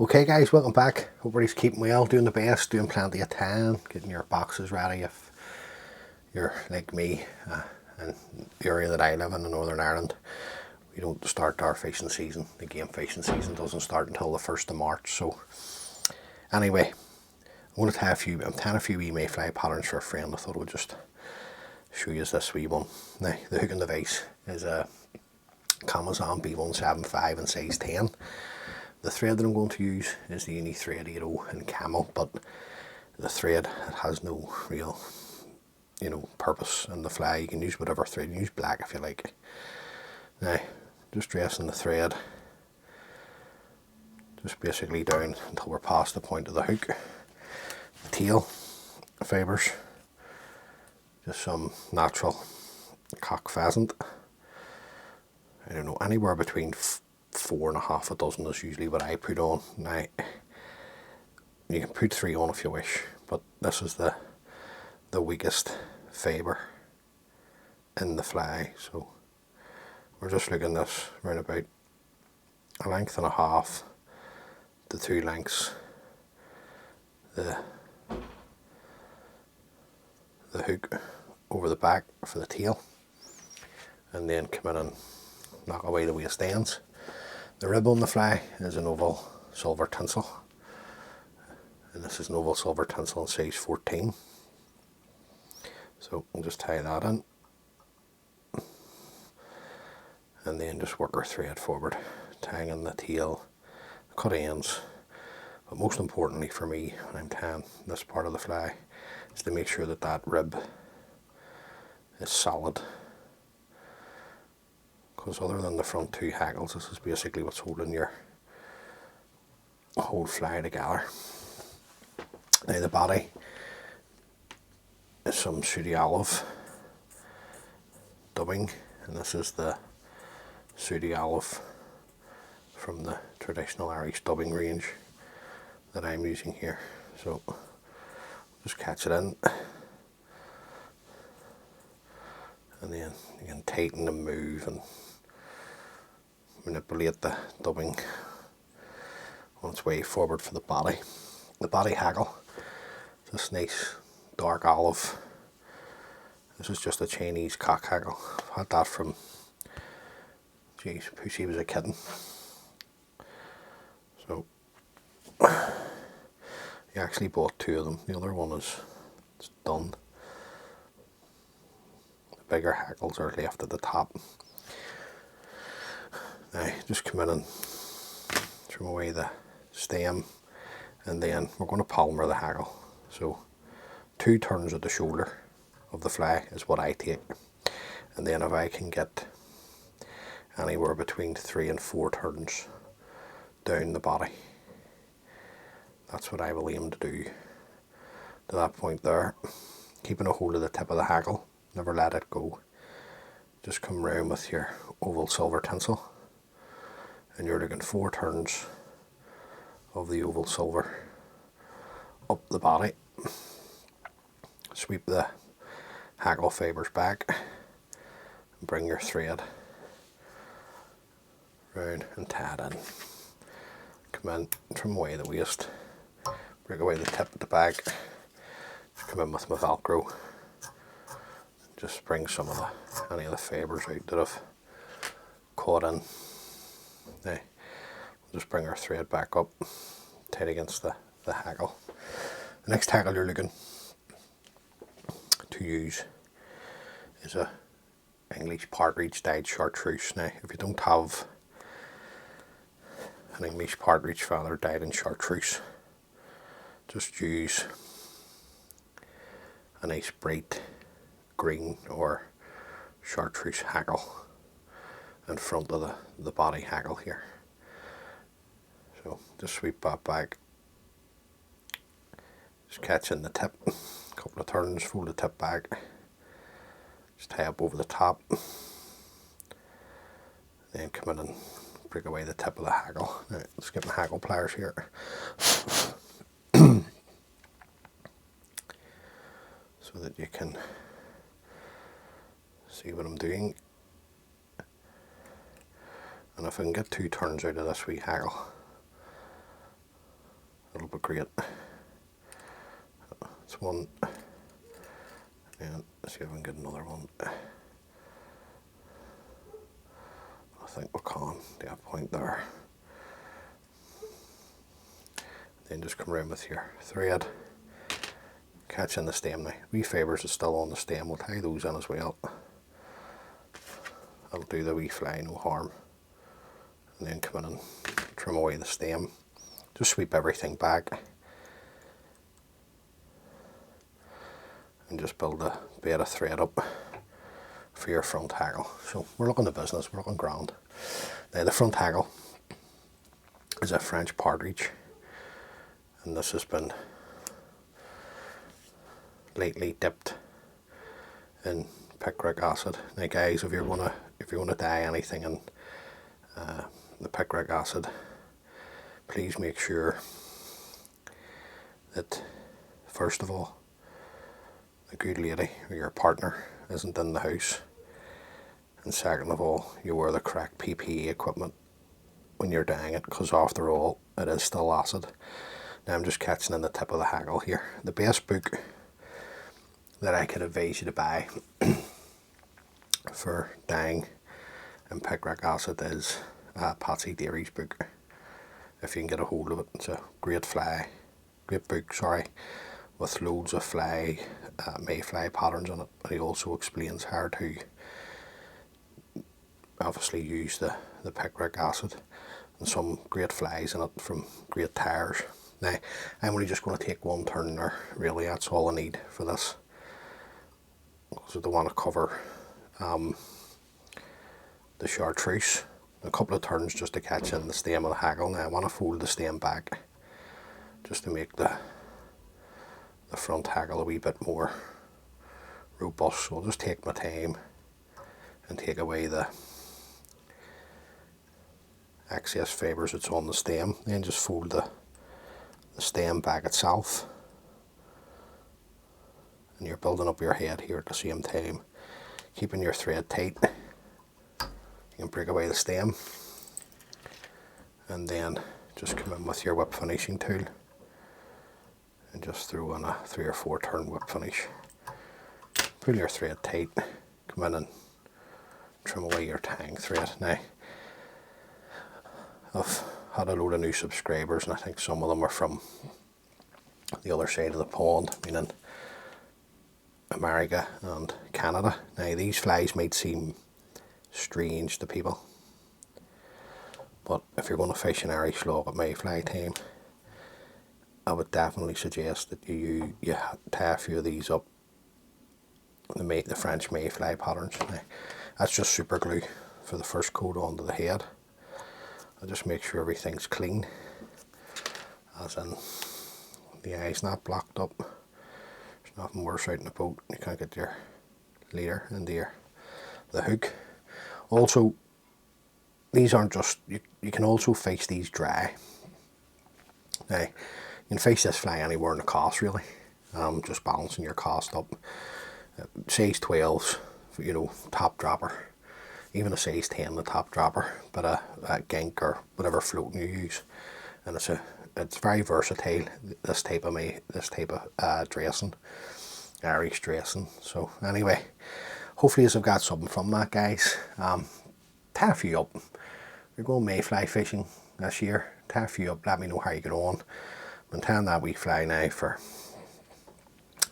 Okay guys, welcome back. Hope everybody's keeping well, doing the best, doing plenty of time, getting your boxes ready if you're like me in the area that I live in Northern Ireland. We don't start our fishing season. The game fishing season doesn't start until the 1st of March. So anyway, I'm tying a few wee Mayfly patterns for a friend. I thought I would just show you this wee one. Now the hook and the vise is a Kamasan B175 in size 10. The thread that I'm going to use is the Uni thread 80 in Camel, but the thread, it has no real, purpose in the fly. You can use whatever thread. You can use black if you like. Now, just dressing the thread, just basically down until we're past the point of the hook. The tail fibres, just some natural cock pheasant. I don't know, anywhere between 4 and a half a dozen is usually what I put on. Now, you can put 3 on if you wish, but this is the weakest fibre in the fly. So we're just looking at this around about a length and a half to 2 lengths. The hook over the back for the tail, and then come in and knock away the waist ends. The rib on the fly is an oval silver tinsel, and this is an oval silver tinsel in size 14. So we'll just tie that in, and then just work our thread forward, tying in the tail, the cut ends. But most importantly for me, when I'm tying this part of the fly, is to make sure that that rib is solid. Because other than the front 2 hackles, this is basically what's holding your whole fly together. Now the body is some Sooty olive dubbing, and this is the Sooty olive from the traditional Irish dubbing range that I'm using here. So just catch it in, and then you can tighten and move and manipulate the dubbing on its way forward for the body. The body hackle, this nice dark olive. This is just a Chinese cock hackle. I've had that from, geez, Pussy was a kitten. So he actually bought 2 of them. The other one is done. The bigger hackles are left at the top. Now just come in and trim away the stem, and then we're going to palmer the hackle. So 2 turns at the shoulder of the fly is what I take, and then if I can get anywhere between 3 and 4 turns down the body, that's what I will aim to do. To that point there, keeping a hold of the tip of the hackle, never let it go. Just come round with your oval silver tinsel, and you're looking 4 turns of the oval silver up the body. Sweep the hackle fibres back and bring your thread round and tie it in. Come in, trim away the waist, break away the tip at the back, come in with my Velcro, just bring some of any of the fibres out that I've caught in. Now, we'll just bring our thread back up, tight against the hackle. The next hackle you're looking to use is a English partridge dyed chartreuse. Now, if you don't have an English partridge feather dyed in chartreuse, just use a nice bright green or chartreuse hackle in front of the body hackle here. So just sweep that back, just catch in the tip, a couple of turns, fold the tip back, just tie up over the top, then come in and break away the tip of the hackle. Now, let's get my hackle pliers here. So that you can see what I'm doing. And if I can get 2 turns out of this wee hackle, great. It's one, and let's see if we can get another one. I think we'll call that point there. Then just come around with your thread, catch in the stem now. Wee fibres are still on the stem, we'll tie those in as well. That'll do the wee fly no harm. And then come in and trim away the stem. Just sweep everything back. And just build a bed of thread up for your front hackle. So we're looking at business, we're looking grand. Now the front hackle is a French partridge. And this has been lately dipped in picric acid. Now guys, if you're gonna dye anything in the picric acid, please make sure that first of all a good lady or your partner isn't in the house, and second of all you wear the correct PPE equipment when you're dyeing it, because after all it is still acid. Now I'm just catching in the tip of the hackle here. The best book that I could advise you to buy for dyeing in picric acid is Patsy Dairy's book, if you can get a hold of it. It's a great book, with loads of Mayfly patterns on it. And he also explains how to obviously use the picric acid, and some great flies in it from great tires. Now I'm only just going to take one turn there, really, that's all I need for this, because I don't want to cover the chartreuse. A couple of turns just to catch in the stem of the hackle. Now I want to fold the stem back just to make the front hackle a wee bit more robust. So I'll just take my time and take away the excess fibres that's on the stem, then just fold the stem back itself, and you're building up your head here at the same time, keeping your thread tight. You can break away the stem and then just come in with your whip finishing tool and just throw in a 3 or 4 turn whip finish. Pull your thread tight, come in and trim away your tang thread. Now I've had a load of new subscribers, and I think some of them are from the other side of the pond, meaning America and Canada. Now these flies might seem strange to people, but if you're going to fish an Irish log at Mayfly time, I would definitely suggest that you tie a few of these up, the French Mayfly patterns. Now, that's just super glue for the first coat onto the head. I'll just make sure everything's clean, as in the eye's not blocked up. There's nothing worse out in the boat, you can't get your leader into the hook. Also, these aren't just, you can also fish these dry. Now, you can fish this fly anywhere in the cast really, just balancing your cast up. Size 12s, you know, top dropper, even a size 10 the top dropper, but a gink or whatever floating you use, and it's very versatile, this type of dressing, Irish dressing. So anyway, hopefully you've got something from that, guys. Tie a few up. You're going Mayfly fishing this year, tie a few up, let me know how you get on. I've been tying that wee fly now for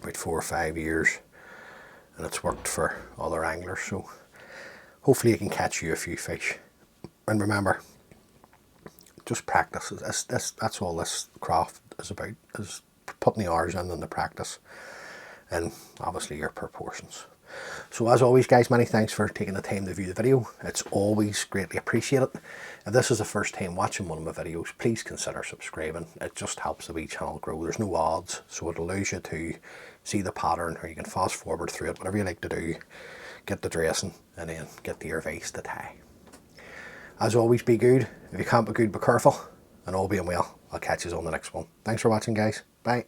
about 4 or 5 years, and it's worked for other anglers, so hopefully you can catch you a few fish. And remember, just practice. That's all this craft is about, is putting the hours in and the practice, and obviously your proportions. So as always, guys, many thanks for taking the time to view the video. It's always greatly appreciated. If this is the first time watching one of my videos, please consider subscribing. It just helps the wee channel grow. There's no odds, so it allows you to see the pattern, or you can fast forward through it, whatever you like to do. Get the dressing and then get the advice to tie. As always, be good. If you can't be good, be careful, and all being well, I'll catch you on the next one. Thanks for watching, guys. Bye.